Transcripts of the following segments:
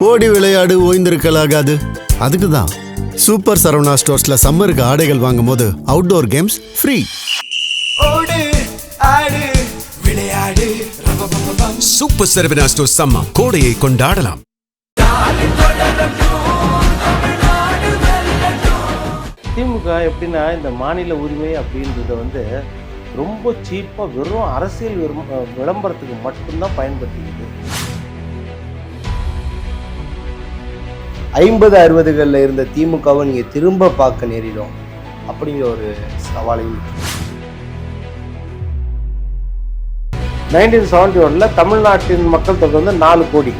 ஓடி விளையாடு ஓய்ந்திருக்கலாகாது. அதுக்கு தான் சூப்பர் சரவணா ஸ்டோர்ஸ்ல சம்மருக்கு ஆடைகள் வாங்கும் போது அவுட்டோர் கேம்ஸ் ஃப்ரீ. ஓடு ஆடு விளையாடு சூப்பர் சரவணா ஸ்டோர்ஸ் சம்மர் கோடையை கொண்டாடலாம். திமுக எப்படின்னா இந்த மாநில உரிமை அப்படின்றத ரொம்ப சீப்பாக வெறும் அரசியல் விளம்பரத்துக்கு மட்டும்தான் பயன்படுத்திக்கிது. 50-60களில் இருந்த திமுகவை நீங்கள் திரும்ப பார்க்க நேரிடும் அப்படிங்கிற ஒரு சவாலையும் 1971 தமிழ்நாட்டின் மக்கள் தொகை 4 கோடி,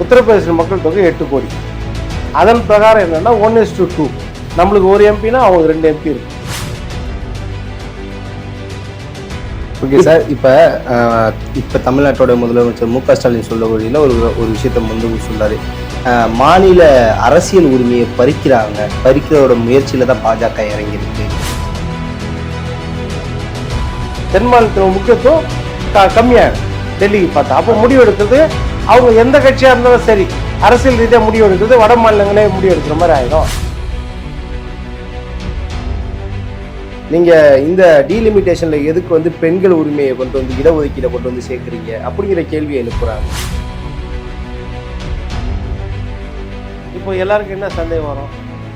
உத்தரப்பிரதேச மக்கள் தொகை 8 கோடி. அதன் பிரகாரம் என்னன்னா 1:2, நம்மளுக்கு ஒரு எம்பினா அவங்க 2 எம்பி இருக்கு. ஓகே சார், இப்போ தமிழ்நாட்டோட முதலமைச்சர் மு க ஸ்டாலின் சொல்லக்கூடியதில் ஒரு விஷயத்த சொல்றாரு. மாநில அரசியல் உரிமையை பறிக்கிறதோட முயற்சியில தான் பாஜக இறங்கியிருக்கு. தென் மாநிலத்தின் முக்கியத்துவம் கம்மியாகும் டெல்லிக்கு பார்த்தா. அப்போ முடிவு எடுக்கிறது அவங்க எந்த கட்சியா இருந்தாலும் சரி, அரசியல் ரீதியாக முடிவு எடுக்கிறது வட மாநிலங்களே முடிவு எடுக்கிற மாதிரி ஆயிடும். நீங்க இந்த டீலிமிட்டேஷன்ல எதுக்கு பெண்கள் உரிமையை கொண்டு வந்து இடஒதுக்கீடை கொண்டு வந்து சேர்க்குறீங்க அப்படிங்கிற கேள்வியை எழுப்புறாங்க. இப்போ எல்லாருக்கும் என்ன சந்தேகம் வரும்,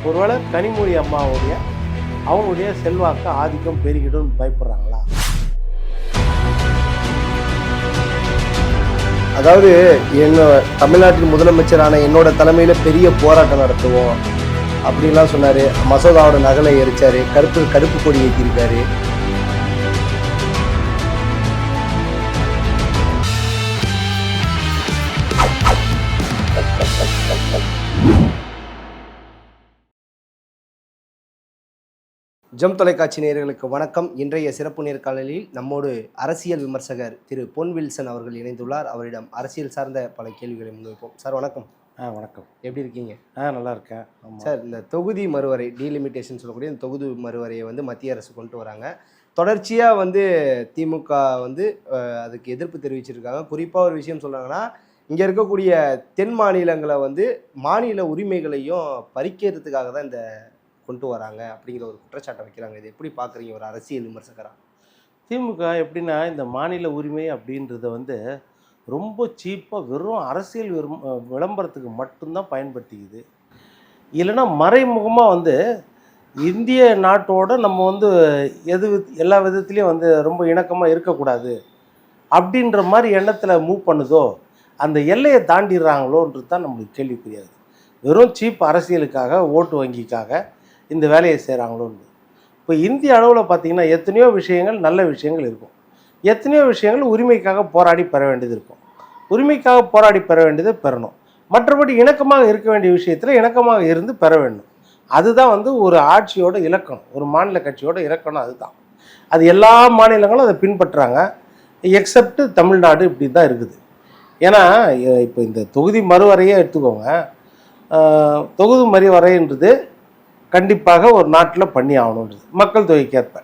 ஒருவேளை கனிமொழி அம்மாவுடைய அவங்களுடைய செல்வாக்கு ஆதிக்கம் பெருகிடும் பயப்படுறாங்களா? அதாவது தமிழ்நாட்டின் முதலமைச்சரான என்னோட தலைமையில பெரிய போராட்டம் நடத்துவோம் அப்படின்லாம் சொன்னாரு. மசோதாவோட நகலை எரிச்சாரு, கருப்பு கொடி ஏற்றிருக்காரு. ஜம் தொலைக்காட்சி நேயர்களுக்கு வணக்கம். இன்றைய சிறப்பு நேர்காணலில் நம்மோடு அரசியல் விமர்சகர் திரு பொன் வில்சன் அவர்கள் இணைந்துள்ளார். அவரிடம் அரசியல் சார்ந்த பல கேள்விகளை முன்வைப்போம். சார் வணக்கம். வணக்கம். எப்படி இருக்கீங்க? நல்லா இருக்கேன் சார். இந்த தொகுதி மறுவரை டீலிமிட்டேஷன் சொல்லக்கூடிய இந்த தொகுதி மறுவரையை மத்திய அரசு கொண்டு வராங்க. தொடர்ச்சியாக திமுக அதுக்கு எதிர்ப்பு தெரிவிச்சிருக்காங்க. குறிப்பாக ஒரு விஷயம் சொல்கிறாங்கன்னா, இங்கே இருக்கக்கூடிய தென் மாநிலங்களை மாநில உரிமைகளையும் பறிக்கிறதுக்காக தான் இந்த கொண்டு வராங்க அப்படிங்கிற ஒரு குற்றச்சாட்டை வைக்கிறாங்க. இது எப்படி பார்க்குறீங்க ஒரு அரசியல் விமர்சகராக? திமுக எப்படின்னா இந்த மாநில உரிமை அப்படின்றத ரொம்ப சீப்பாக வெறும் அரசியல் விளம்பரத்துக்கு மட்டும்தான் பயன்படுத்திக்குது. இல்லைன்னா மறைமுகமாக இந்திய நாட்டோட நம்ம எல்லா விதத்துலேயும் ரொம்ப இணக்கமாக இருக்கக்கூடாது அப்படின்ற மாதிரி எண்ணத்தில் மூவ் பண்ணுதோ, அந்த எல்லையை தாண்டிடுறாங்களோன்றது தான் நம்மளுக்கு கேள்விக்குரியாது. வெறும் சீப் அரசியலுக்காக, ஓட்டு வங்கிக்காக இந்த வேலையை செய்கிறாங்களோன்னு. இப்போ இந்திய அளவில் பார்த்திங்கன்னா எத்தனையோ விஷயங்கள் நல்ல விஷயங்கள் இருக்கும், எத்தனையோ விஷயங்கள் உரிமைக்காக போராடி பெற வேண்டியது இருக்கும். உரிமைக்காக போராடி பெற வேண்டியதை பெறணும். மற்றபடி இணக்கமாக இருக்க வேண்டிய விஷயத்தில் இணக்கமாக இருந்து பெற வேண்டும். அதுதான் ஒரு ஆட்சியோட இலக்கணம், ஒரு மாநில கட்சியோட இலக்கணம். அதுதான் அது எல்லா மாநிலங்களும் அதை பின்பற்றுறாங்க, எக்ஸப்ட் தமிழ்நாடு இப்படி தான் இருக்குது. ஏன்னா இப்போ இந்த தொகுதி மறுவரையே எடுத்துக்கோங்க. தொகுதி மறுவரைன்றது கண்டிப்பாக ஒரு நாட்டில் பண்ணி ஆகணுன்றது மக்கள் தொகைக்கேற்ப.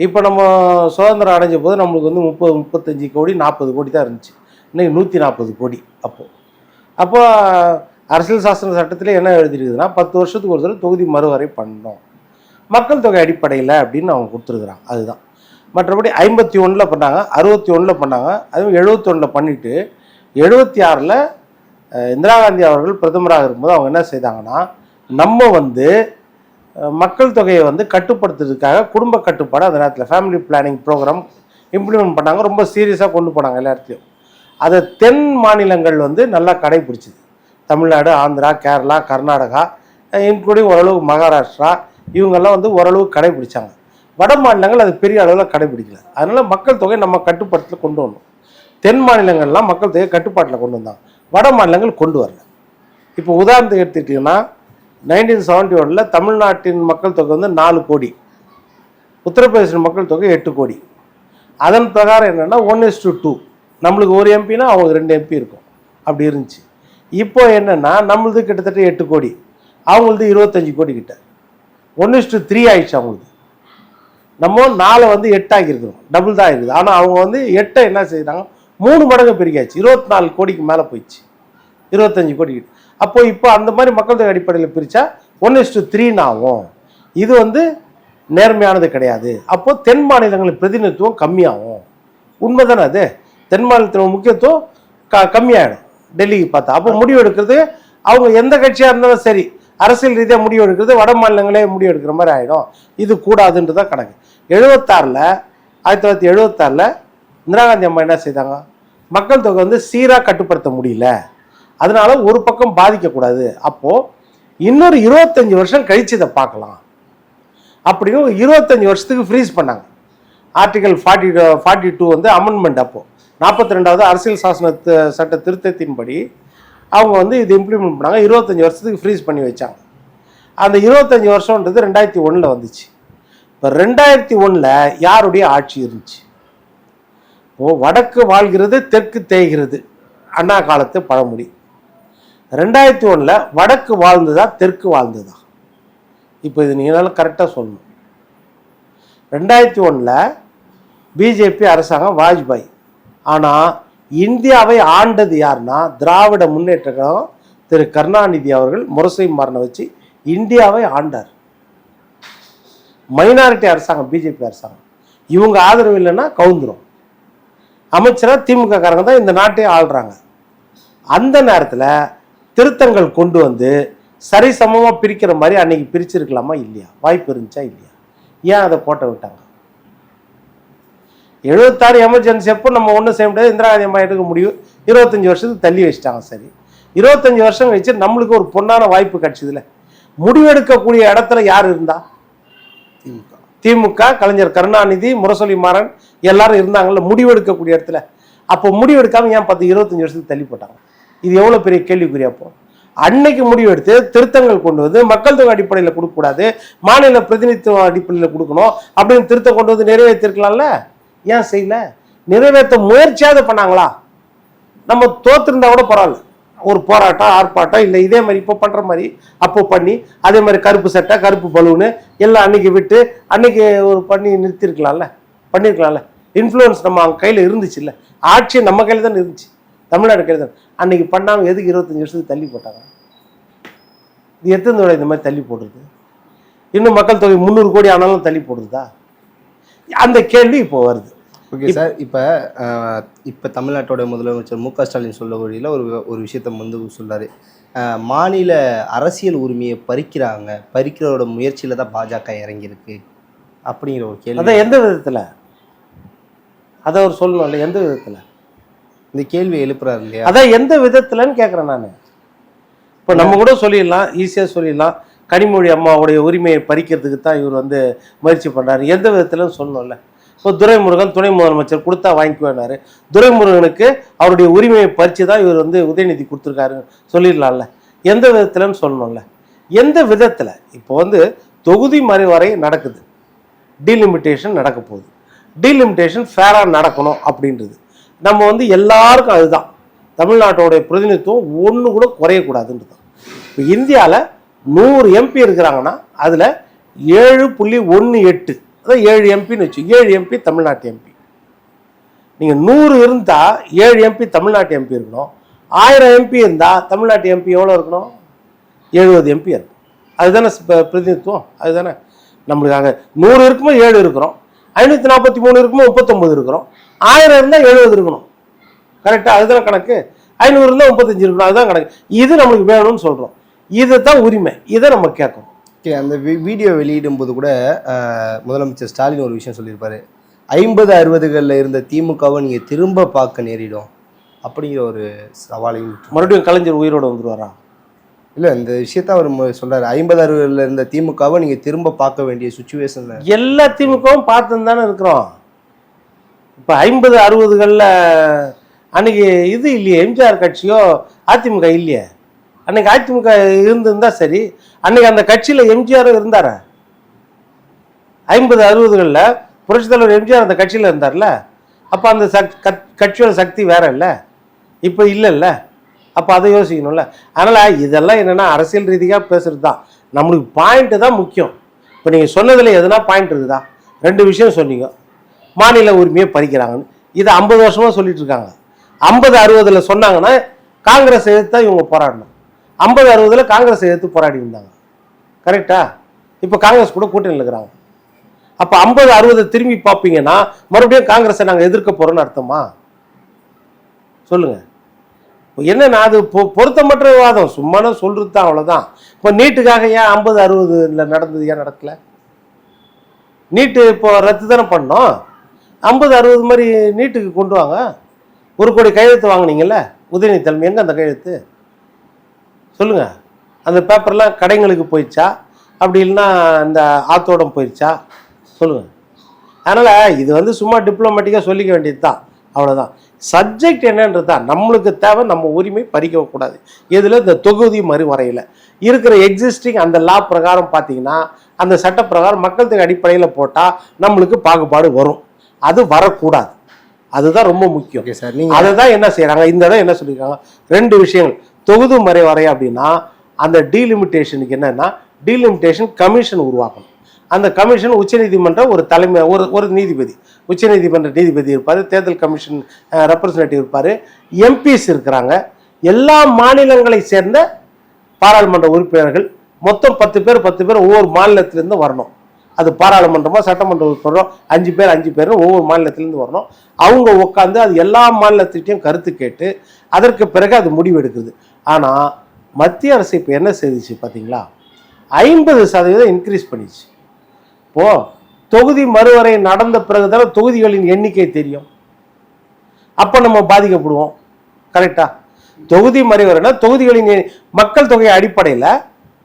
இப்போ நம்ம சுதந்திரம் அடைஞ்ச போது நம்மளுக்கு 30-35 கோடி 40 கோடி தான் இருந்துச்சு. இன்றைக்கி 140 கோடி. அப்போ அரசியல் சாசன சட்டத்தில் என்ன எழுதிருக்குதுன்னா 10 வருஷத்துக்கு ஒரு தடவை தொகுதி மறுவரை பண்ணணும் மக்கள் தொகை அடிப்படையில் அப்படின்னு அவங்க கொடுத்துருக்குறாங்க. அதுதான். மற்றபடி 51 பண்ணாங்க, 61 பண்ணாங்க, அதுவும் 71 பண்ணிவிட்டு 76 இந்திரா காந்தி அவர்கள் பிரதமராக இருக்கும்போது அவங்க என்ன செய்தாங்கன்னா, நம்ம மக்கள் தொகையை கட்டுப்படுத்துறதுக்காக குடும்ப கட்டுப்பாடு அந்த நேரத்தில் ஃபேமிலி பிளானிங் ப்ரோக்ராம் இம்ப்ளிமெண்ட் பண்ணாங்க. ரொம்ப சீரியஸாக கொண்டு போனாங்க எல்லா இடத்துலையும். அதை தென் மாநிலங்கள் நல்லா கடைபிடிச்சிது. தமிழ்நாடு, ஆந்திரா, கேரளா, கர்நாடகா, இன்க்ளூடிங் ஓரளவு மகாராஷ்டிரா, இவங்கெல்லாம் ஓரளவு கடைபிடிச்சாங்க. வட மாநிலங்கள் அது பெரிய அளவில் கடைபிடிக்கல. அதனால் மக்கள் தொகை நம்ம கட்டுப்பாட்டில் கொண்டு வரணும். தென் மாநிலங்கள்லாம் மக்கள் தொகை கட்டுப்பாட்டில் கொண்டு வந்தாங்க, வட மாநிலங்கள் கொண்டு வரல. இப்போ உதாரணத்துக்கு எடுத்துக்கிட்டிங்கன்னா 1971 தமிழ்நாட்டின் மக்கள் தொகை 4 கோடி, உத்தரப்பிரதேச மக்கள் தொகை 8 கோடி. அதன் பிரகாரம் என்னென்னா 1:2, நம்மளுக்கு ஒரு எம்பினா அவங்க 2 எம்பி இருக்கும். அப்படி இருந்துச்சு. இப்போ என்னென்னா நம்மளது கிட்டத்தட்ட 8 கோடி, அவங்களது 25 கோடி கிட்ட. 1:3 ஆயிடுச்சு அவங்களுக்கு. நம்ம 4 8 ஆகியிருக்கிறோம், டபுள் தான் இருக்குது. ஆனால் அவங்க 8 என்ன செய்கிறாங்க, 3 மடங்கு பெருகியாச்சு, 24 கோடிக்கு மேலே போயிடுச்சு. 25 கோடி. அப்போ இப்போ அந்த மாதிரி மக்கள் தொகை அடிப்படையில் பிரித்தா 1:3 ஆகும். இது வந்து நேர்மையானது கிடையாது. அப்போது தென் மாநிலங்களின் பிரதிநிதித்துவம் கம்மியாகும். உண்மை தானே அது? தென் மாநிலத்தின் முக்கியத்துவம் கம்மியாயிடும் டெல்லிக்கு பார்த்தா. அப்போ முடிவு எடுக்கிறது அவங்க எந்த கட்சியாக இருந்தாலும் சரி, அரசியல் ரீதியாக முடிவு எடுக்கிறது வட மாநிலங்களே முடிவு எடுக்கிற மாதிரி ஆகிடும். இது கூடாதுன்றது தான் கணக்கு. 1976 இந்திரா காந்தி அம்மா என்ன செய்தாங்க? மக்கள் தொகை வந்து சீராக கட்டுப்படுத்த முடியல, அதனால ஒரு பக்கம் பாதிக்கக்கூடாது, அப்போது இன்னொரு 25 வருஷம் கழித்து இதை பார்க்கலாம் அப்படின்னு 25 வருஷத்துக்கு ஃப்ரீஸ் பண்ணாங்க. ஆர்டிகல் 42 வந்து அமெண்ட்மெண்ட். அப்போது 42வது அரசியல் சாசன சட்ட திருத்தத்தின்படி அவங்க வந்து இது இம்ப்ளிமெண்ட் பண்ணாங்க. 25 வருஷத்துக்கு ஃப்ரீஸ் பண்ணி வச்சாங்க. அந்த 25 வருஷம்ன்றது 2001 வந்துச்சு. இப்போ 2001 யாருடைய ஆட்சி இருந்துச்சு? இப்போது வடக்கு வாழ்கிறது தெற்கு தேய்கிறது, அண்ணா காலத்து பழமொழி. 2001 வடக்கு வாழ்ந்ததா தெற்கு வாழ்ந்ததா? இப்போ இது நீங்களால கரெக்டாக சொல்லணும். 2001 பிஜேபி அரசாங்கம் வாஜ்பாய். ஆனால் இந்தியாவை ஆண்டது யாருன்னா திராவிட முன்னேற்ற கழகம் திரு கருணாநிதி அவர்கள் முரசை மாறனை வச்சு இந்தியாவை ஆண்டார். மைனாரிட்டி அரசாங்கம் பிஜேபி அரசாங்கம். இவங்க ஆதரவு இல்லைன்னா கவுந்துரும். அமைச்சராக திமுக காரங்க தான் இந்த நாட்டையே ஆள்றாங்க. அந்த நேரத்தில் திருத்தங்கள் கொண்டு வந்து சரிசமமாக பிரிக்கிற மாதிரி அன்னைக்கு பிரிச்சிருக்கலாமா இல்லையா? வாய்ப்பு இருந்துச்சா இல்லையா? ஏன் அதை கோட்டை விட்டாங்க? 76 எமர்ஜென்சி அப்போ நம்ம ஒன்றும் செய்ய முடியாது, இந்திரா காந்தி அம்மா எடுக்க முடியும். 25 வருஷத்துக்கு தள்ளி வச்சிட்டாங்க. சரி, 25 வருஷம் கழிச்சு நம்மளுக்கு ஒரு பொன்னான வாய்ப்பு கிடைச்சதுல. முடிவெடுக்கக்கூடிய இடத்துல யார் இருந்தா? திமுக, கலைஞர் கருணாநிதி, முரசொலி மாறன் எல்லாரும் இருந்தாங்கல்ல முடிவெடுக்கக்கூடிய இடத்துல. அப்போ முடிவெடுக்காம ஏன் 25 வருஷத்துக்கு தள்ளி போட்டாங்க? இது எவ்வளோ பெரிய கேள்விக்குரிய. அப்போ அன்னைக்கு முடிவெடுத்து திருத்தங்கள் கொண்டு வந்து மக்கள் தொகை அடிப்படையில் கொடுக்கக்கூடாது, மாநில பிரதிநிதித்துவ அடிப்படையில் கொடுக்கணும் அப்படின்னு திருத்தம் கொண்டு வந்து நிறைவேற்றிருக்கலாம்ல. ஏன் செய்யல? நிறைவேற்ற முயற்சியாவது பண்ணாங்களா? நம்ம தோத்திருந்தா கூட பரவாயில்ல, ஒரு போராட்டம் ஆர்ப்பாட்டம் இல்லை இதே மாதிரி இப்போ பண்ணுற மாதிரி அப்போ பண்ணி அதே மாதிரி கருப்பு சட்டை கருப்பு பலூனு எல்லாம் அன்னைக்கு விட்டு அன்னைக்கு ஒரு பண்ணி நிறுத்திருக்கலாம்ல, பண்ணியிருக்கலாம்ல. இன்ஃப்ளூயன்ஸ் நம்ம அவங்க கையில் இருந்துச்சு இல்லை, ஆட்சி நம்ம கையில் தான் இருந்துச்சு, தமிழ்நாடு கையில் தான். அன்னைக்கு பண்ணாமல் எதுக்கு 25 வருஷத்துக்கு தள்ளி போட்டாங்க? இது எத்தனை தடவை இந்த மாதிரி தள்ளி போடுறது? இன்னும் மக்கள் தொகை 300 கோடி ஆனாலும் தள்ளி போடுறதா? அந்த கேள்வி இப்போ வருது. ஓகே சார், இப்போ தமிழ்நாட்டோட முதலமைச்சர் மு.க. ஸ்டாலின் சொல்ல வழியில் ஒரு விஷயத்த வந்து சொல்றாரு. மாநில அரசியல் உரிமையை பறிக்கிறோட முயற்சியில் தான் பாஜக இறங்கியிருக்கு அப்படிங்கிற ஒரு கேள்வி. அதான் எந்த விதத்தில்? அதை அவர் சொல்லணும்ல, எந்த விதத்தில் இந்த கேள்வி எழுப்புறாரு இல்லையா? அதான் எந்த விதத்தில்னு கேட்குறேன் நான். இப்போ நம்ம கூட சொல்லிடலாம், ஈஸியாக சொல்லிடலாம், கனிமொழி அம்மாவுடைய உரிமையை பறிக்கிறதுக்கு தான் இவர் வந்து முயற்சி பண்ணுறாரு. எந்த விதத்தில்னு சொல்லணும்ல. இப்போ துரைமுருகன் துணை முதலமைச்சர் கொடுத்தா வாங்கிக்குவேனாரு. துரைமுருகனுக்கு அவருடைய உரிமையை பறித்து தான் இவர் வந்து உதயநிதி கொடுத்துருக்காருன்னு சொல்லிடலாம்ல. எந்த விதத்தில்னு சொல்லணும்ல. எந்த விதத்தில்? இப்போ வந்து தொகுதி மறுவரை நடக்குது, டீலிமிட்டேஷன் நடக்க போகுது. டீலிமிட்டேஷன் ஃபேராக நடக்கணும் அப்படின்றது நம்ம வந்து எல்லாருக்கும் அதுதான். தமிழ்நாட்டோடைய பிரதிநிதித்துவம் ஒன்று கூட குறையக்கூடாதுன்றது. இப்போ இந்தியாவில் 100 எம்பி இருக்கிறாங்கன்னா அதில் 7.18 அதான் 7 எம்பின்னு வச்சு 7 எம்பி தமிழ்நாட்டு எம்பி. நீங்கள் 100 இருந்தால் 7 எம்பி தமிழ்நாட்டு எம்பி இருக்கணும். 1000 எம்பி இருந்தால் தமிழ்நாட்டு எம்பி எவ்வளோ இருக்கணும்? 70 எம்பி இருக்கும். அதுதானே பிரதிநிதித்துவம்? அதுதானே நம்மளுக்காக. 100 இருக்குமோ 7 இருக்கிறோம், 543 இருக்குமோ 39 இருக்கிறோம், 1000 இருந்தால் 70 இருக்கணும். கரெக்டாக? அதுதானே கணக்கு. 500 இருந்தால் 35 இருக்கணும், அதுதான் கணக்கு. இது நம்மளுக்கு வேணும்னு சொல்கிறோம். இது தான் உரிமை, இதை நம்ம கேட்கணும். ஓகே, அந்த வீடியோ வெளியிடும் போது கூட முதலமைச்சர் ஸ்டாலின் ஒரு விஷயம் சொல்லியிருப்பாரு. 50-60களில் இருந்த திமுகவை நீங்கள் திரும்ப பார்க்க நேரிடும் அப்படிங்கிற ஒரு சவாலையும். மறுபடியும் கலைஞர் உயிரோடு வந்துடுவாரா? இல்லை, இந்த விஷயத்த அவர் சொல்றாரு. 50-60களில் இருந்த திமுகவை நீங்கள் திரும்ப பார்க்க வேண்டிய சுச்சுவேஷன். எல்லா திமுகவும் பார்த்துன்னு தானே இருக்கிறோம். இப்போ 50-60களில் அன்னைக்கு இது இல்லையே, எம்ஜிஆர் கட்சியோ அதிமுக இல்லையே. அன்னைக்கு அதிமுக இருந்திருந்தா சரி, அன்னைக்கு அந்த கட்சியில் எம்ஜிஆரும் இருந்தார. 50-60களில் புரட்சித் தலைவர் எம்ஜிஆர் அந்த கட்சியில் இருந்தார்ல. அப்போ அந்த கட்சியோட சக்தி வேற இல்லை, இப்போ இல்லைல்ல. அப்போ அதை யோசிக்கணும்ல. அதனால் இதெல்லாம் என்னென்னா அரசியல் ரீதியாக பேசுகிறது தான். நம்மளுக்கு பாயிண்ட்டு தான் முக்கியம். இப்போ நீங்கள் சொன்னதில் எதுனா பாயிண்ட் இருக்குதா? 2 விஷயம் சொன்னீங்க. மாநில உரிமையை பறிக்கிறாங்கன்னு, இதை 50 வருஷமாக சொல்லிட்டு இருக்காங்க. 50-60ல் சொன்னாங்கன்னா காங்கிரஸ் எதிர்த்து தான் இவங்க போராடணும். 50-60 காங்கிரஸ் எதிர்த்து போராடி இருந்தாங்க. கரெக்டா? இப்போ காங்கிரஸ் கூட கூட்டணியில் இருக்கிறாங்க. அப்போ 50-60 திரும்பி பார்ப்பீங்கன்னா மறுபடியும் காங்கிரஸை நாங்கள் எதிர்க்க போகிறோன்னு அர்த்தமா? சொல்லுங்க. என்னன்னா அது பொருத்தமற்ற விவாதம், சும்மா சொல்றது தான், அவ்வளோதான். இப்போ நீட்டுக்காக ஏன் 50-60 நடந்தது, ஏன் நடக்கல? நீட்டு இப்போ ரத்து தானே பண்ணோம். 50-60 மாதிரி நீட்டுக்கு கொண்டு வாங்க. 1 கோடி கையெழுத்து வாங்கினீங்கல்ல உதயநிதி தலைமை, எங்கே அந்த கையெழுத்து சொல்லுங்க? அந்த பேப்பர்லாம் கடைங்களுக்கு போயிடுச்சா, அப்படி இல்லைன்னா இந்த ஆத்தோடம் போயிடுச்சா சொல்லுங்க? அதனால் இது வந்து சும்மா டிப்ளமேட்டிக்காக சொல்லிக்க வேண்டியது தான், அவ்வளோதான். சப்ஜெக்ட் என்னன்றது தான் நம்மளுக்கு தேவை. நம்ம உரிமை பறிக்கக்கூடாது. இதில் இந்த தொகுதி மறுவரையில் இருக்கிற எக்ஸிஸ்டிங் அந்த லா பிரகாரம் பார்த்தீங்கன்னா, அந்த சட்ட பிரகாரம் மக்கள் தொகை அடிப்படையில் போட்டால் நம்மளுக்கு பாகுபாடு வரும். அது வரக்கூடாது. அதுதான் ரொம்ப முக்கியம். ஓகே சார், அதை தான் என்ன செய்கிறாங்க, இந்த இடம் என்ன சொல்லியிருக்காங்க, 2 விஷயங்கள். தொகுதி மறுவரை அப்படின்னா அந்த டீலிமிட்டேஷனுக்கு என்னன்னா, டீலிமிட்டேஷன் கமிஷன் உருவாக்கணும். அந்த கமிஷன் உச்சநீதிமன்ற ஒரு தலைமை, ஒரு நீதிபதி, உச்சநீதிமன்ற நீதிபதி இருப்பார், தேர்தல் கமிஷன் ரெப்ரசன்டேட்டிவ் இருப்பார், எம்பிஸ் இருக்கிறாங்க, எல்லா மாநிலங்களை சேர்ந்த பாராளுமன்ற உறுப்பினர்கள், மொத்தம் 10 பேர் ஒவ்வொரு மாநிலத்திலேருந்து வரணும். அது பாராளுமன்றமோ சட்டமன்ற உறுப்பினரோ 5 பேர் ஒவ்வொரு மாநிலத்திலேருந்து வரணும். அவங்க உட்காந்து அது எல்லா மாநிலத்திட்டையும் கருத்து கேட்டு அதற்கு பிறகு அது முடிவு எடுக்குது. ஆனால் மத்திய அரசு இப்போ என்ன செய்துச்சு பார்த்தீங்களா, 50% இன்க்ரீஸ் பண்ணிச்சு. இப்போ தொகுதி மறுவரை நடந்த பிறகுதான தொகுதிகளின் எண்ணிக்கை தெரியும். அப்போ நம்ம பாதிக்கப்படுவோம். கரெக்டா? தொகுதி மறுவரைனா தொகுதிகளின் மக்கள் தொகை அடிப்படையில்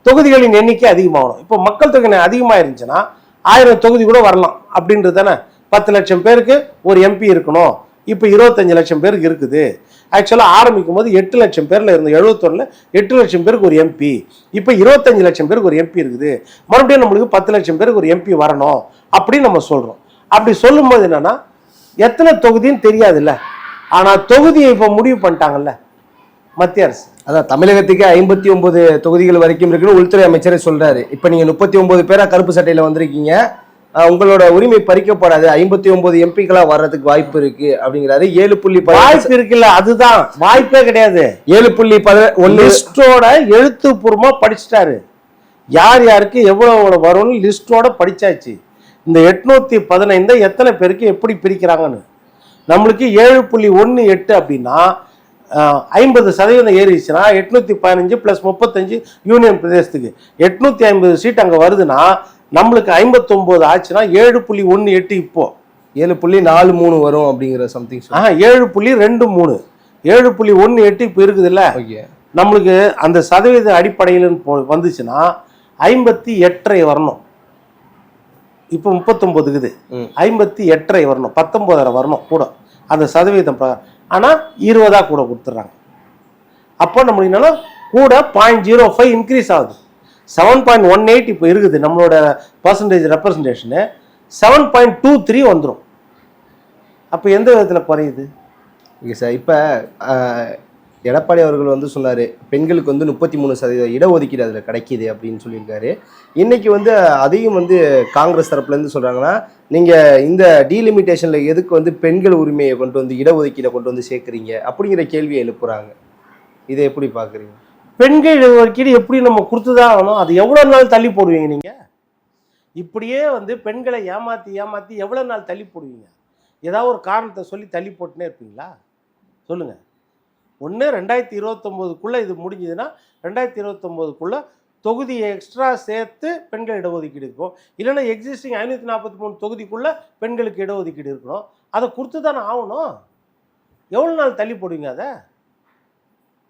தொகுதிகளின் எண்ணிக்கை அதிகமாகணும். இப்போ மக்கள் தொகை அதிகமாக இருந்துச்சுன்னா 1000 தொகுதி கூட வரலாம் அப்படின்றது தானே. 10 லட்சம் பேருக்கு ஒரு எம்பி இருக்கணும். இப்போ 25 லட்சம் பேருக்கு இருக்குது. ஆக்சுவலாக ஆரம்பிக்கும் போது 8 லட்சம் பேரில் இருந்த 71 8 லட்சம் பேருக்கு ஒரு எம்பி, இப்போ 25 லட்சம் பேருக்கு ஒரு எம்பி இருக்குது. மறுபடியும் நம்மளுக்கு 10 லட்சம் பேருக்கு ஒரு எம்பி வரணும் அப்படின்னு நம்ம சொல்கிறோம். அப்படி சொல்லும்போது என்னன்னா, எத்தனை தொகுதின்னு தெரியாதுல்ல. ஆனால் தொகுதியை இப்போ முடிவு பண்ணிட்டாங்கல்ல மத்திய அரசு. அதான் தமிழகத்துக்கு 59 தொகுதிகள் வரைக்கும் இருக்குன்னு உள்துறை அமைச்சரே சொல்றாரு. இப்போ நீங்க 39 பேரா கருப்பு சட்டையில வந்திருக்கீங்க, உங்களோட உரிமை பறிக்கப்படாது, 59 எம்பிக்களா வர்றதுக்கு வாய்ப்பு இருக்கு அப்படிங்கிறாரு. 7 வாய்ப்பு இருக்குல்ல, அதுதான் வாய்ப்பே கிடையாது. 7.1 லிஸ்டோட எழுத்துப்பூர்வமா படிச்சுட்டாரு. யார் யாருக்கு எவ்வளவு வரும்னு லிஸ்டோட படிச்சாச்சு. இந்த 815 எத்தனை பேருக்கு எப்படி பிரிக்கிறாங்கன்னு. நம்மளுக்கு 7.18 அப்படின்னா 50% ஏறிச்சுன்னா 815 + 35 யூனியன் பிரதேசத்துக்கு 850 சீட் அங்கே வருதுன்னா நம்மளுக்கு 59 ஆச்சுன்னா 7.18 இப்போ 7.43 வரும் அப்படிங்கிற சம்திங். 7.23 7.18 இப்போ இருக்குது இல்லை. நம்மளுக்கு அந்த சதவீத அடிப்படையில் வந்துச்சுன்னா 58.5 வரணும். இப்போ 39 இருக்குது, 58.5 வரணும், 19 வரணும் கூட அந்த சதவீதம். ஆனால் 20 கூட கொடுத்துட்றாங்க. அப்போ நம்மளுக்கு என்னன்னா கூட 0.05 இன்க்ரீஸ் ஆகுது. 7.18 இப்போ இருக்குது நம்மளோட பர்சன்டேஜ் ரெப்ரசன்டேஷனு. 7.23 வந்துடும். அப்போ எந்த விதத்தில் குறையுது? ஓகே சார், இப்போ எடப்பாடி அவர்கள் வந்து சொன்னார், பெண்களுக்கு வந்து 33% இடஒதுக்கீடு அதில் கிடைக்கிது அப்படின்னு சொல்லியிருக்காரு. இன்னைக்கு வந்து அதையும் வந்து காங்கிரஸ் தரப்புலேருந்து சொல்கிறாங்கன்னா, நீங்கள் இந்த டீலிமிட்டேஷனில் எதுக்கு வந்து பெண்கள் உரிமையை கொண்டு வந்து இடஒதுக்கீடை கொண்டு வந்து சேர்க்குறீங்க அப்படிங்கிற கேள்வியை எழுப்புறாங்க. இதை எப்படி பார்க்குறீங்க? பெண்கள் இடஒதுக்கீடு எப்படி நம்ம கொடுத்துதான் ஆகணும்? அது எவ்வளோ நாள் தள்ளி போடுவீங்க நீங்கள்? இப்படியே வந்து பெண்களை ஏமாற்றி எவ்வளோ நாள் தள்ளி போடுவீங்க? ஏதாவது ஒரு காரணத்தை சொல்லி தள்ளி போட்டுனே இருப்பீங்களா? சொல்லுங்கள். ஒன்று 2029க்குள்ளே இது முடிஞ்சதுன்னா 2029க்குள்ளே தொகுதியை எக்ஸ்ட்ரா சேர்த்து பெண்கள் இடஒதுக்கீடு இருக்கும். இல்லைன்னா எக்ஸிஸ்டிங் 543 தொகுதிக்குள்ளே பெண்களுக்கு இடஒதுக்கீடு இருக்கணும். அதை கொடுத்து தானே ஆகணும். எவ்வளோ நாள் தள்ளி போடுவீங்க அதை?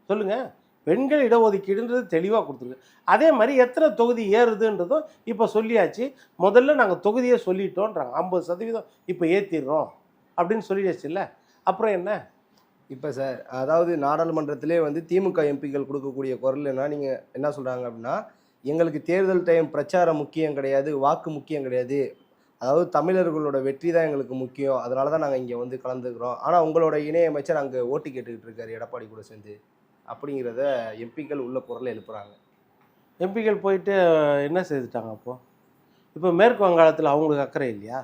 சொல்லுங்கள். பெண்கள் இடஒதுக்கீடுன்றது தெளிவாக கொடுத்துருக்கு. அதே மாதிரி எத்தனை தொகுதி ஏறுதுன்றதும் இப்போ சொல்லியாச்சு. முதல்ல நாங்கள் தொகுதியை சொல்லிட்டோன்றாங்க. 50% இப்போ ஏற்றிடுறோம் அப்படின்னு சொல்லியாச்சு இல்லை. அப்புறம் என்ன? இப்போ சார், அதாவது நாடாளுமன்றத்திலே வந்து திமுக எம்பிக்கள் கொடுக்கக்கூடிய குரல்னா நீங்கள் என்ன சொல்கிறாங்க அப்படின்னா, எங்களுக்கு தேர்தல் டைம் பிரச்சாரம் முக்கியம் கிடையாது, வாக்கு முக்கியம் கிடையாது, அதாவது தமிழர்களோட வெற்றி தான் எங்களுக்கு முக்கியம், அதனால தான் நாங்கள் இங்கே வந்து கலந்துக்கிறோம். ஆனால் உங்களோட இணையமைச்சர் அங்கே ஓட்டு கேட்டுக்கிட்டு இருக்காரு எடப்பாடி கூட சேர்ந்து அப்படிங்கிறத எம்பிக்கள் உள்ள குரலை எழுப்புறாங்க. எம்பிக்கள் போயிட்டு என்ன செய்துட்டாங்க? அப்போது இப்போ மேற்கு வங்காளத்தில் அவங்களுக்கு அக்கறை இல்லையா?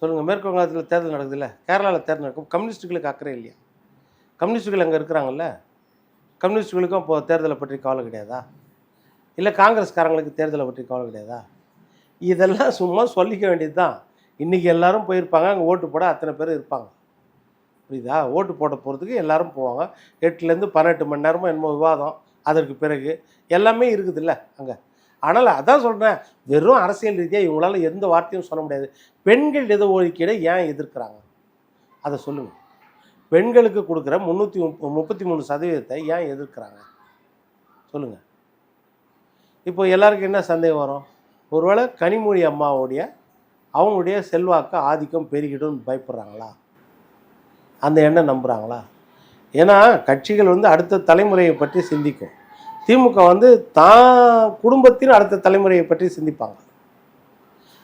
சொல்லுங்கள். மேற்கு வங்காளத்தில் தேர்தல் நடக்குதுல்ல, கேரளாவில் தேர்தல் நடக்கும், கம்யூனிஸ்ட்டுகளுக்கு அக்கறை இல்லையா? கம்யூனிஸ்ட்டுகள் அங்கே இருக்கிறாங்கல்ல, கம்யூனிஸ்டுகளுக்கும் இப்போ தேர்தலை பற்றி கவலை கிடையாதா? இல்லை காங்கிரஸ்காரங்களுக்கு தேர்தலை பற்றி கவலை கிடையாதா? இதெல்லாம் சும்மா சொல்லிக்க வேண்டியது தான். இன்றைக்கி எல்லோரும் போயிருப்பாங்க, அங்கே ஓட்டு போட அத்தனை பேர் இருப்பாங்க. புரியுதா? ஓட்டு போட போகிறதுக்கு எல்லோரும் போவாங்க. 8லேருந்து 18 மணி நேரமும் என்னமோ விவாதம், அதற்கு பிறகு எல்லாமே இருக்குதுல்ல அங்கே. ஆனால் அதான் சொல்கிறேன், வெறும் அரசியல் ரீதியாக இவங்களால எந்த வார்த்தையும் சொல்ல முடியாது. பெண்கள் இடஒதுக்கீடை ஏன் எதிர்க்கிறாங்க அதை சொல்லுங்கள். பெண்களுக்கு கொடுக்குற 333% ஏன் எதிர்க்கிறாங்க சொல்லுங்கள். இப்போ எல்லாருக்கும் என்ன சந்தேகம் வரும்? ஒருவேளை கனிமொழி அம்மாவுடைய அவங்களுடைய செல்வாக்கு ஆதிக்கம் பெருகிடும்னு பயப்படுறாங்களா? அந்த எண்ணம் நம்புகிறாங்களா? ஏன்னா கட்சிகள் வந்து அடுத்த தலைமுறையை பற்றி சிந்திக்கும். திமுக வந்து தான் குடும்பத்தின் அடுத்த தலைமுறையை பற்றி சிந்திப்பாங்க.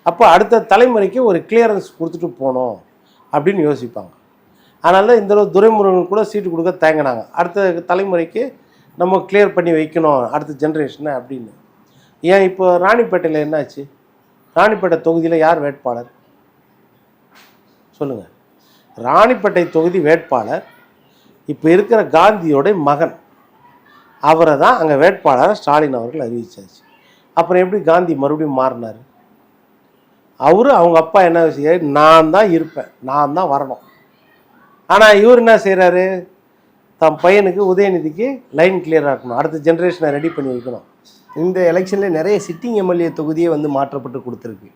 அப்போ அடுத்த தலைமுறைக்கு ஒரு கிளியரன்ஸ் கொடுத்துட்டு போகணும் அப்படின்னு யோசிப்பாங்க. அதனால தான் இந்த தடவை துரைமுருகன் கூட சீட்டு கொடுக்க தயங்கினாங்க. அடுத்த தலைமுறைக்கு நம்ம கிளியர் பண்ணி வைக்கணும் அடுத்த ஜென்ரேஷனை அப்படின்னு. ஏன் இப்போ ராணிப்பேட்டையில் என்னாச்சு? ராணிப்பேட்டை தொகுதியில் யார் வேட்பாளர் சொல்லுங்கள். ராணிப்பேட்டை தொகுதி வேட்பாளர் இப்போ இருக்கிற காந்தியோட மகன். அவரை தான் அங்கே வேட்பாளரை ஸ்டாலின் அவர்கள் அறிவிச்சாச்சு. அப்புறம் எப்படி காந்தி மறுபடியும் மாறினார்? அவரு அவங்க அப்பா என்ன செய்ய, நான் தான் இருப்பேன், நான் தான் வரணும். ஆனால் இவர் என்ன செய்கிறாரு? தன் பையனுக்கு உதயநிதிக்கு லைன் கிளியராக இருக்கணும், அடுத்த ஜென்ரேஷனை ரெடி பண்ணி வைக்கணும். இந்த எலெக்ஷனில் நிறைய சிட்டிங் எம்எல்ஏ தொகுதியே வந்து மாற்றப்பட்டு கொடுத்துருக்கு.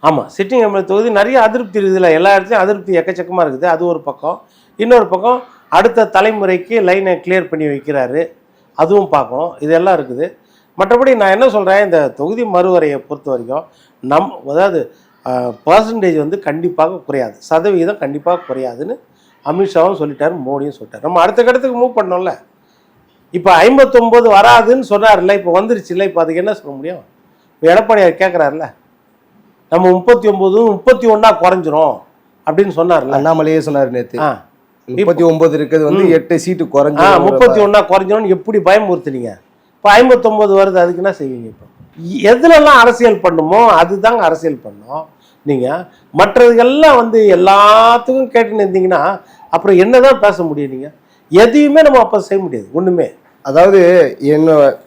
ஆமாம், சிட்டிங் எம்எல்ஏ தொகுதி நிறைய அதிருப்தி இருக்குதுல்ல, எல்லா இடத்துலையும் அதிருப்தி எக்கச்சக்கமாக இருக்குது. அது ஒரு பக்கம். இன்னொரு பக்கம் அடுத்த தலைமுறைக்கு லைனை கிளியர் பண்ணி வைக்கிறாரு, அதுவும் பார்க்கணும். இதெல்லாம் இருக்குது. மற்றபடி நான் என்ன சொல்கிறேன், இந்த தொகுதி மறுவரையை பொறுத்த வரைக்கும் அதாவது பர்சன்டேஜ் வந்து கண்டிப்பாக குறையாது, சதவிகிதம் கண்டிப்பாக குறையாதுன்னு அமித்ஷாவும் சொல்லிட்டார், மோடியும் சொல்லிட்டார். நம்ம அடுத்த கட்டத்துக்கு மூவ் பண்ணோம்ல. இப்போ 59 வராதுன்னு சொன்னார்ல, இப்போ வந்துருச்சு இல்லை. இப்போ அதுக்கு என்ன சொல்ல முடியும்? இப்போ எடப்பாடியார் கேட்குறாருல, நம்ம 39 31 குறைஞ்சிரும் அப்படின்னு சொன்னார்ல. அண்ணாமலையே சொன்னார் நேற்று. 39 இருக்கிறது வந்து 8 சீட்டு குறைஞ்சி 31 குறைஞ்சிரும் எப்படி பயமுறுத்துனீங்க? இப்போ 59 வருது, அதுக்கு என்ன செய்வீங்க? இப்போ எதுலெல்லாம் அரசியல் பண்ணுமோ அதுதாங்க அரசியல் பண்ணோம். நீங்கள் மற்றதுக்கெல்லாம் வந்து எல்லாத்துக்கும் கேட்டுன்னு இருந்தீங்கன்னா அப்புறம் என்ன தான் பேச முடியும்? நீங்கள் எதையுமே நம்ம அப்போ செய்ய முடியாது, ஒன்றுமே. அதாவது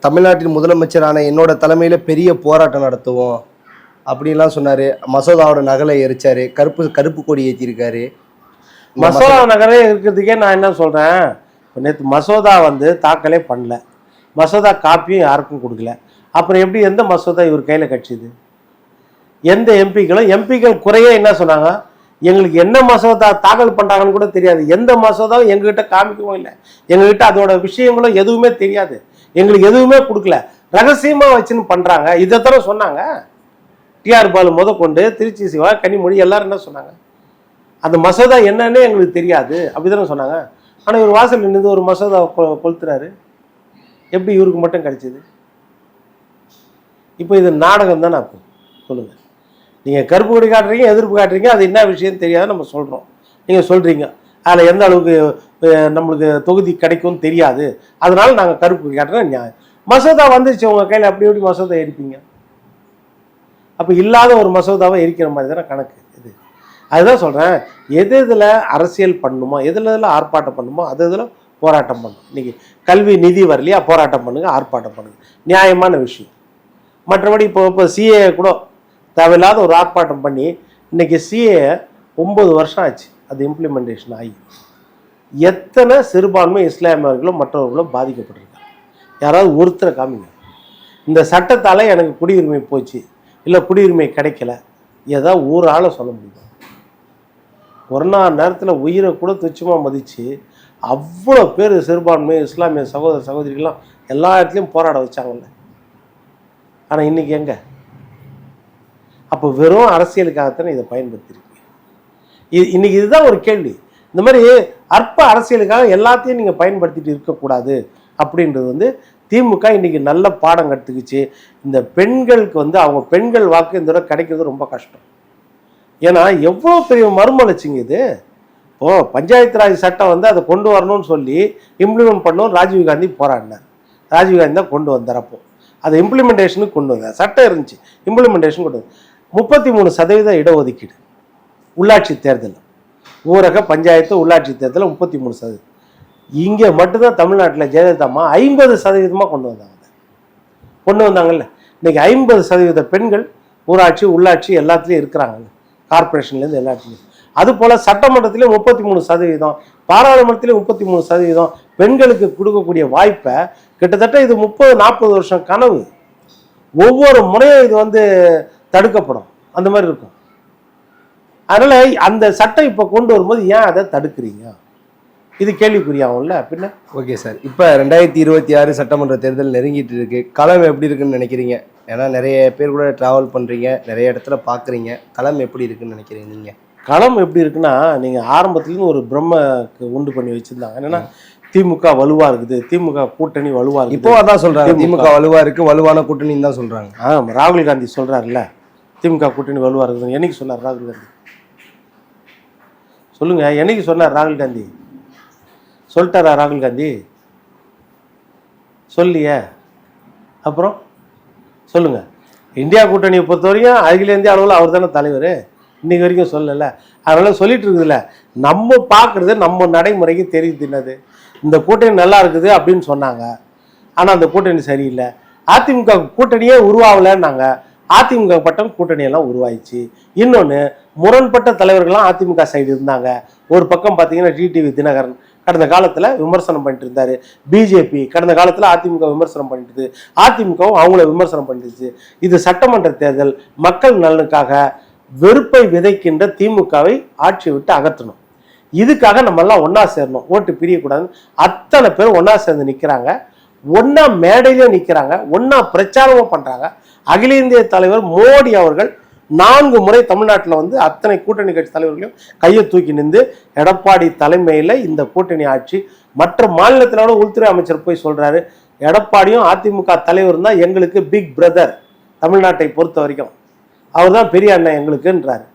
தமிழ்நாட்டின் முதலமைச்சரான என்னோட தலைமையில் பெரிய போராட்டம் நடத்துவோம் அப்படின்லாம் சொன்னார். மசோதாவோட நகலை எரிச்சாரு, கருப்பு கொடி ஏற்றிருக்காரு. மசோதா நகலே இருக்கிறதுக்கே நான் என்ன சொல்கிறேன், இப்போ நேற்று மசோதா வந்து தாக்கலே பண்ணல, மசோதா காப்பியும் யாருக்கும் கொடுக்கல. அப்புறம் எப்படி எந்த மசோதா இவர் கையில் கட்சிது? எந்த எம்பிக்கள் குறையே என்ன சொன்னாங்க, எங்களுக்கு என்ன மசோதா தாக்கல் பண்ணுறாங்கன்னு கூட தெரியாது, எந்த மசோதாவும் எங்ககிட்ட காமிக்கவும் இல்லை, எங்ககிட்ட அதோட விஷயங்களும் எதுவுமே தெரியாது, எங்களுக்கு எதுவுமே கொடுக்கல, ரகசியமாக வச்சுன்னு பண்ணுறாங்க. இதைத்தானே சொன்னாங்க. டிஆர் பாலு கொண்டு திருச்சி சிவா, கனிமொழி எல்லாரும் என்ன சொன்னாங்க, அந்த மசோதா என்னன்னு எங்களுக்கு தெரியாது அப்படிதானே சொன்னாங்க. ஆனால் இவர் வாசல் நின்று ஒரு மசோதா கொளுத்துறாரு. எப்படி இவருக்கு மட்டும் கிடைச்சிது? இப்போ இது நாடகம் தானே? அப்போ சொல்லுங்கள். நீங்கள் கருப்பு கொடி காட்டுறீங்க, எதிர்ப்பு காட்டுறீங்க, அது என்ன விஷயம் தெரியாத நம்ம சொல்கிறோம். நீங்கள் சொல்கிறீங்க அதில் எந்த அளவுக்கு நம்மளுக்கு தொகுதி கிடைக்கும்னு தெரியாது, அதனால நாங்கள் கருப்பு கொடி காட்டுறோம். நியாயம். மசோதா வந்துருச்சு உங்கள் கையில், அப்படி எப்படி மசோதா எரிப்பீங்க? அப்போ இல்லாத ஒரு மசோதாவை எரிக்கிற மாதிரி தானே கணக்கு இது. அதுதான் சொல்கிறேன், எது இதில் அரசியல் பண்ணணுமோ, எதில் ஆர்ப்பாட்டம் பண்ணணுமோ அது இதில் போராட்டம் பண்ணணும். இன்றைக்கி கல்வி நிதி வரலையா, போராட்டம் பண்ணுங்கள், ஆர்ப்பாட்டம் பண்ணுங்கள், நியாயமான விஷயம். மற்றபடி இப்போ சிஏ கூட தேவையில்லாத ஒரு ஆர்ப்பாட்டம் பண்ணி இன்றைக்கி சிஏ 9 வருஷம் ஆச்சு அது இம்ப்ளிமெண்டேஷன் ஆகி. எத்தனை சிறுபான்மை இஸ்லாமியர்களும் மற்றவர்களும் பாதிக்கப்பட்டிருக்காங்க? யாராவது ஒருத்தரை காமிங்க. இந்த சட்டத்தால் எனக்கு குடியுரிமை போச்சு, இல்லை குடியுரிமை கிடைக்கல, ஏதாவது ஒரு ஆளை சொல்ல முடியும்? ஒரு நாள் நேரத்தில் உயிரை கூட துச்சமாக மதித்து அவ்வளோ பேர் சிறுபான்மை இஸ்லாமிய சகோதர சகோதரிகள்லாம் எல்லா இடத்துலையும் போராட வச்சாங்கல்ல. ஆனால் இன்றைக்கி எங்கே? அப்போ வெறும் அரசியலுக்காகத்தானே இதை பயன்படுத்தியிருக்கீங்க. இன்றைக்கி இதுதான் ஒரு கேள்வி. இந்த மாதிரி அற்ப அரசியலுக்காக எல்லாத்தையும் நீங்கள் பயன்படுத்திட்டு இருக்கக்கூடாது அப்படின்றது வந்து திமுக இன்றைக்கி நல்ல பாடம் கற்றுக்குச்சு. இந்த பெண்களுக்கு வந்து அவங்க பெண்கள் வாக்கு இந்த தடவை கிடைக்கிறது ரொம்ப கஷ்டம். ஏன்னா எவ்வளோ பெரிய மறுமலர்ச்சிங்க இது. பஞ்சாயத்து ராஜ் சட்டம் வந்து அதை கொண்டு வரணும்னு சொல்லி இம்ப்ளிமெண்ட் பண்ணணும் ராஜீவ்காந்தி போராடினார். ராஜீவ்காந்தி தான் கொண்டு வந்தார். அப்போது அதை இம்ப்ளிமெண்டேஷனுக்கு கொண்டு வந்தார். சட்டம் இருந்துச்சு, இம்ப்ளிமெண்டேஷன் கொண்டு வந்தார். 33% இடஒதுக்கீடு உள்ளாட்சி தேர்தல், ஊரக பஞ்சாயத்து உள்ளாட்சி தேர்தலில் 33%. இங்கே மட்டும்தான் தமிழ்நாட்டில் ஜெயலலிதா அம்மா 50% கொண்டு வந்தாங்கல்ல. இன்னைக்கு 50% பெண்கள் ஊராட்சி உள்ளாட்சி எல்லாத்துலேயும் இருக்கிறாங்க, கார்பரேஷன்லேருந்து எல்லாத்துலேயும். அதுபோல் சட்டமன்றத்திலே 33%, பாராளுமன்றத்திலே 33% பெண்களுக்கு கொடுக்கக்கூடிய வாய்ப்பை கிட்டத்தட்ட இது 30-40 வருஷம் கனவு. ஒவ்வொரு முறையும் இது தடுக்கப்படும், அந்த மாதிரி இருக்கும். அதனால் அந்த சட்டம் இப்போ கொண்டு வரும்போது ஏன் அதை தடுக்கிறீங்க, இது கேள்விக்குறியாகும்ல பின்ன. ஓகே சார், இப்போ 2026 சட்டமன்ற தேர்தல் நெருங்கிட்டு இருக்கு. களம் எப்படி இருக்குன்னு நினைக்கிறீங்க? ஏன்னா நிறைய பேர் கூட ட்ராவல் பண்ணுறீங்க, நிறைய இடத்துல பார்க்குறீங்க. களம் எப்படி இருக்குன்னு நினைக்கிறீங்க நீங்கள்? களம் எப்படி இருக்குன்னா, நீங்கள் ஆரம்பத்துலேருந்து ஒரு பிரம்மக்கு உண்டு பண்ணி வச்சுருந்தாங்க. என்னென்னா திமுக வலுவாக இருக்குது, திமுக கூட்டணி வலுவாக இருக்குது. இப்போ அதான் சொல்கிறாங்க, திமுக வலுவாக இருக்குது, வலுவான கூட்டணின்னு தான் சொல்கிறாங்க. ராகுல் காந்தி சொல்கிறாருல்ல, திமுக கூட்டணி வலுவாக இருக்குதுன்னு. என்னைக்கு சொன்னார் ராகுல் காந்தி? சொல்லுங்கள், என்னைக்கு சொன்னார் ராகுல் காந்தி? சொல்லிட்டாரா ராகுல் காந்தி? சொல்லியே. அப்புறம் சொல்லுங்கள். இந்தியா கூட்டணியை பொறுத்த வரைக்கும் அகில இந்திய அளவில் அவர் தானே தலைவர், இன்றைக்கி வரைக்கும் சொல்லலை. அதனால் சொல்லிட்டு இருக்குதுல்ல, நம்ம பார்க்குறது நம்ம நடைமுறைக்கு தெரியுது. என்னது, இந்த கூட்டணி நல்லா இருக்குது அப்படின்னு சொன்னாங்க, ஆனால் அந்த கூட்டணி சரியில்லை. அதிமுக கூட்டணியே உருவாகலைன்னாங்க, அதிமுக பட்டம் கூட்டணியெல்லாம் உருவாயிடுச்சு. இன்னொன்று, முரண்பட்ட தலைவர்கள்லாம் அதிமுக சைடு இருந்தாங்க. ஒரு பக்கம் பார்த்தீங்கன்னா டிடிவி தினகரன் கடந்த காலத்தில் விமர்சனம் பண்ணிட்டு இருந்தார், பிஜேபி கடந்த காலத்தில் அதிமுக விமர்சனம் பண்ணிட்டு, அதிமுகவும் அவங்கள விமர்சனம் பண்ணிடுச்சு. இது சட்டமன்ற தேர்தல், மக்கள் நலனுக்காக வெறுப்பை விதைக்கின்ற திமுகவை ஆட்சியை விட்டு அகற்றணும். இதுக்காக நம்மெல்லாம் ஒன்றா சேரணும், ஓட்டு பிரியக்கூடாதுன்னு அத்தனை பேர் ஒன்றா சேர்ந்து நிற்கிறாங்க, ஒன்றா மேடையிலையும் நிற்கிறாங்க, ஒன்றா பிரச்சாரமும் பண்ணுறாங்க. அகில இந்திய தலைவர் மோடி அவர்கள் 4 முறை தமிழ்நாட்டில் அத்தனை கூட்டணி கட்சி தலைவர்களையும் கையை தூக்கி நின்று எடப்பாடி தலைமையில் இந்த கூட்டணி ஆட்சி, மற்ற மாநிலத்திலோட உள்துறை அமைச்சர் போய் சொல்கிறாரு, எடப்பாடியும் அதிமுக தலைவர் தான் எங்களுக்கு பிக் பிரதர், தமிழ்நாட்டை பொறுத்த வரைக்கும் அவர் தான் பெரிய அண்ணன் எங்களுக்குன்றாரு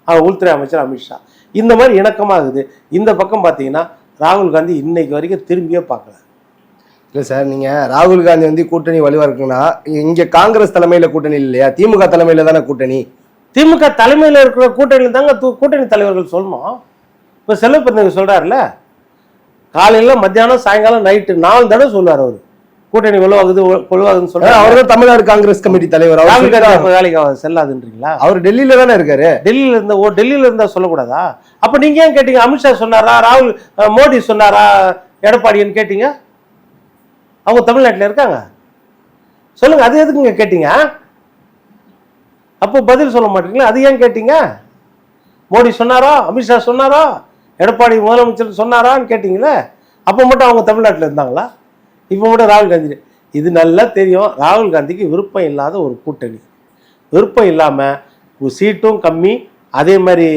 அவர் உள்துறை அமைச்சர் அமித்ஷா. இந்த மாதிரி இணக்கமாகுது. இந்த பக்கம் பார்த்தீங்கன்னா ராகுல் காந்தி இன்னைக்கு வரைக்கும் திரும்பியே பார்க்கல. இல்லை சார், நீங்கள் ராகுல் காந்தி கூட்டணி வலுவாக இருக்குன்னா, இங்கே காங்கிரஸ் தலைமையில் கூட்டணி இல்லையா, திமுக தலைமையில் தானே கூட்டணி? திமுக தலைமையில் இருக்கிற கூட்டணியில் தாங்க கூட்டணி தலைவர்கள் சொல்லணும். இப்போ செல்வப்பிரதிநிதி சொல்கிறாருல, காலையில் மத்தியானம் சாயங்காலம் நைட்டு 4 தடவை சொல்லுவார் அவர், கூட்டணி வலுவாகுதுன்னு சொல்றாரு. அவர் தான் தமிழ்நாடு காங்கிரஸ் கமிட்டி தலைவர். வேலைக்கு செல்லாதுன்றீங்களா? அவர் டெல்லியில தானே இருக்காரு. டெல்லியில இருந்தா சொல்லக்கூடாதா? அப்ப நீங்க ஏன் கேட்டீங்க? அமித்ஷா சொன்னாரா, ராகுல் மோடி சொன்னாரா, எடப்பாடின்னு கேட்டீங்க? அவங்க தமிழ்நாட்டில் இருக்காங்க, சொல்லுங்க. அது எதுக்குங்க கேட்டீங்க? அப்போ பதில் சொல்ல மாட்டீங்களா? அது ஏன் கேட்டீங்க? மோடி சொன்னாரா, அமித்ஷா சொன்னாரா, எடப்பாடி முதலமைச்சர் சொன்னாரான்னு கேட்டீங்களே. அப்போ மட்டும் அவங்க தமிழ்நாட்டில் இருந்தாங்களா? இப்போ மட்டும் ராகுல் காந்தி? இது நல்லா தெரியும், ராகுல் காந்திக்கு விருப்பம் இல்லாத ஒரு கூட்டணி. விருப்பம் இல்லாமல் சீட்டும் கம்மி, அதே மாதிரி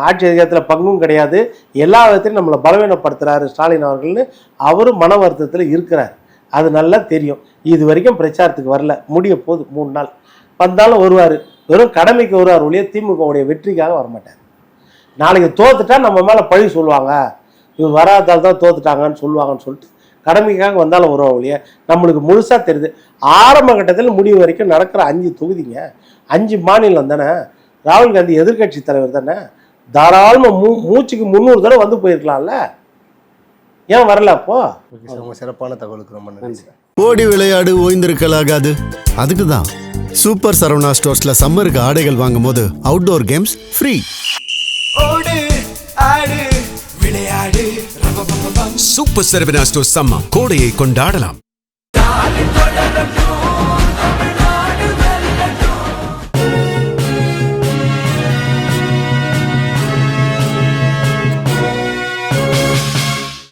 ஆட்சி அதிகாரத்தில் பங்கும் கிடையாது, எல்லா விதத்திலையும் நம்மளை பலவீனப்படுத்துகிறாரு ஸ்டாலின் அவர்கள்னு அவர் மன வருத்தத்தில் இருக்கிறார். அது நல்லா தெரியும். இது வரைக்கும் பிரச்சாரத்துக்கு வரல, முடிய போது 3 நாள் வந்தாலும் வருவார், வெறும் கடமைக்கு வருவார் ஒழிய திமுகவுடைய வெற்றிக்காக வரமாட்டார். நாளைக்கு தோத்துட்டா நம்ம மேலே பழி சொல்லுவாங்க, இவர் வராதால் தான் தோத்துட்டாங்கன்னு சொல்லுவாங்கன்னு சொல்லிட்டு கடமைக்காக வந்தாலும் வருவா ஒழிய நம்மளுக்கு முழுசாக தெரியுது. ஆரம்ப கட்டத்தில் முடிவு வரைக்கும் நடக்கிற 5 தொகுதிங்க, 5 மாநிலம் தானே. ராகுல் காந்தி எதிர்கட்சி தலைவர் தானே, தாராளமாக மூச்சுக்கு 300 தடவை வந்து போயிருக்கலாம்ல, ஏன் வரல? அப்போ சிறப்பான தகவலுக்கு ரொம்ப நன்றி. ஓடி விளையாடு ஓய்ந்திருக்கலாகாது, அதுக்கு தான் சூப்பர் சரவணா ஸ்டோர்ஸ்ல சம்மருக்கு ஆடைகள் வாங்கும் போது அவுட்டோர் கேம்ஸ் ஃப்ரீ. ஓடு ஆடு விளையாடு சூப்பர் சரவணா ஸ்டோர்ஸ் சம்மர் கோடையை கொண்டாடலாம்.